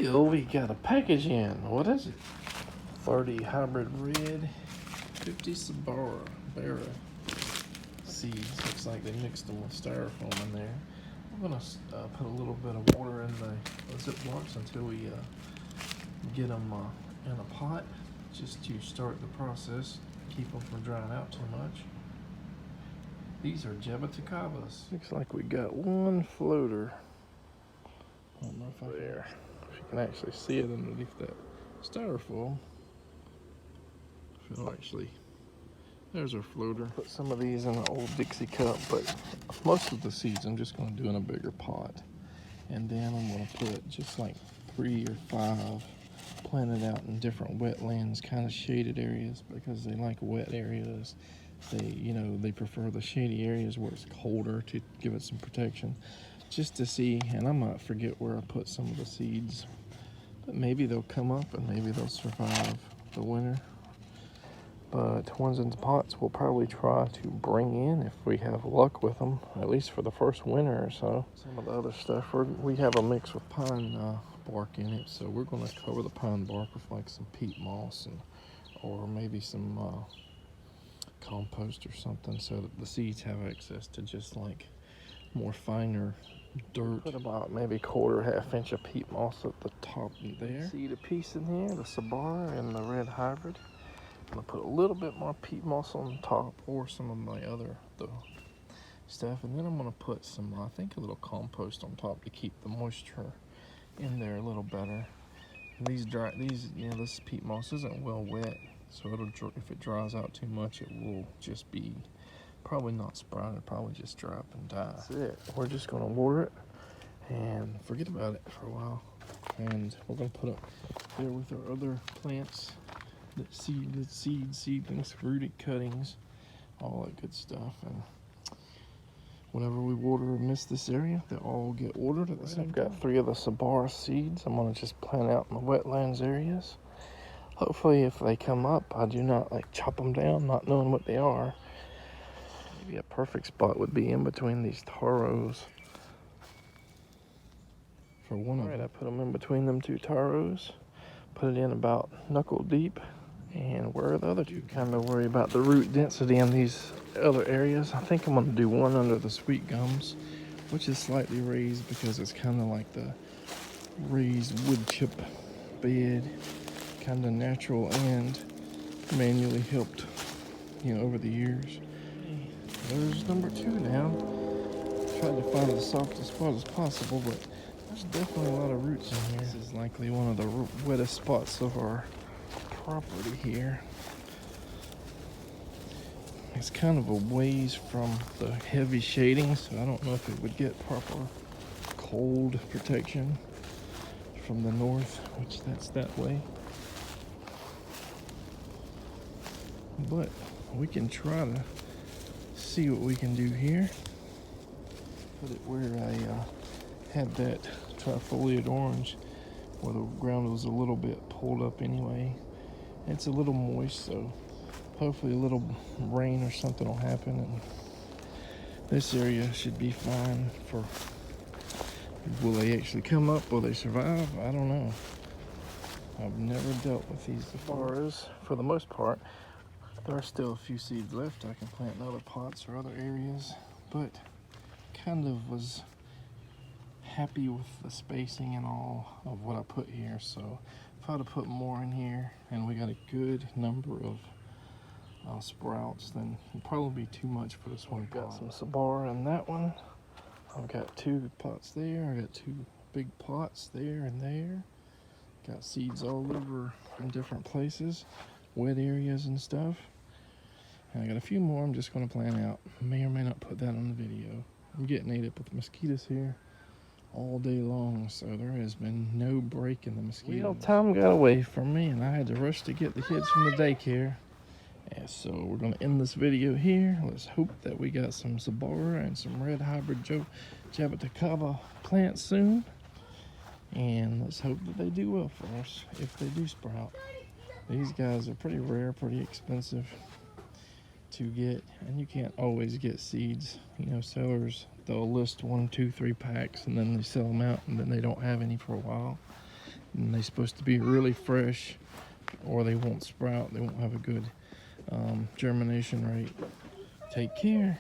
deal. We got a package in. What is it? 30 hybrid red, 50 sabara seeds. Looks like they mixed them with styrofoam in there. I'm gonna put a little bit of water in the Ziplocs until we get them in a pot, just to start the process, keep them from drying out too much. These are Jaboticabas. Looks like we got one floater. I don't know if if you can actually see it underneath that styrofoam. If it'll actually, there's our floater. Put some of these in an old Dixie cup, but most of the seeds I'm just going to do in a bigger pot. And then I'm going to put just like 3 or 5 planted out in different wetlands, kind of shaded areas, because they like wet areas. They prefer the shady areas where it's colder to give it some protection. Just to see, and I might forget where I put some of the seeds, but maybe they'll come up and maybe they'll survive the winter. But ones in the pots we'll probably try to bring in if we have luck with them, at least for the first winter or so. Some of the other stuff, we have a mix with pine bark in it, so we're going to cover the pine bark with like some peat moss or maybe some compost or something, so that the seeds have access to just like more finer dirt. Put about maybe ½ inch of peat moss at the top there. Seed a piece in here, the sabara and the red hybrid. I'm gonna put a little bit more peat moss on top, or some of my other stuff, and then I'm gonna put some, I think, a little compost on top to keep the moisture in there a little better. And this peat moss isn't well wet, so if it dries out too much, it will just be probably not sprout. It'll probably just dry up and die. That's it. We're just gonna water it and forget about it for a while, and we're gonna put it there with our other plants. Seedlings, rooted cuttings, all that good stuff. And whenever we water or miss this area, they all get watered at the same time. I've got 3 of the sabara seeds. I'm gonna just plant out in the wetlands areas. Hopefully, if they come up, I do not chop them down, not knowing what they are. Maybe a perfect spot would be in between these taros. For one of them, I put them in between them 2 taros. Put it in about knuckle deep. And where are the other 2? Kind of worry about the root density in these other areas. I think I'm going to do one under the sweet gums, which is slightly raised because it's kind of like the raised wood chip bed, kind of natural and manually helped, over the years. There's number 2 now. Tried to find the softest spot as possible, but there's definitely a lot of roots in here. This is likely one of the wettest spots of our property here. It's kind of a ways from the heavy shading, so I don't know if it would get proper cold protection from the north, which that's that way. But we can try to see what we can do here. Put it where I had that trifoliate orange, where the ground was a little bit pulled up anyway. It's a little moist, so hopefully a little rain or something will happen, and this area should be fine for. Will they actually come up? Will they survive? I don't know. I've never dealt with these before. For the most part, there are still a few seeds left I can plant in other pots or other areas, but kind of was happy with the spacing and all of what I put here. So if I'd have put more in here and we got a good number of sprouts, then it'd probably be too much for this one. Got some sabara in that one. I've got 2 pots there. I got 2 big pots there and there. Got seeds all over in different places, wet areas and stuff. And I got a few more I'm just going to plant out. May or may not put that on the video. I'm getting ate up with mosquitoes here all day long, so there has been no break in the mosquitoes. Well, time got away from me, and I had to rush to get the kids from the daycare. And so we're going to end this video here. Let's hope that we got some sabara and some red hybrid Jaboticaba plants soon. And let's hope that they do well for us if they do sprout. These guys are pretty rare, pretty expensive to get, and you can't always get seeds. Sellers, they'll list 1, 2, 3 packs, and then they sell them out, and then they don't have any for a while. And they're supposed to be really fresh, or they won't sprout. They won't have a good germination rate. Take care.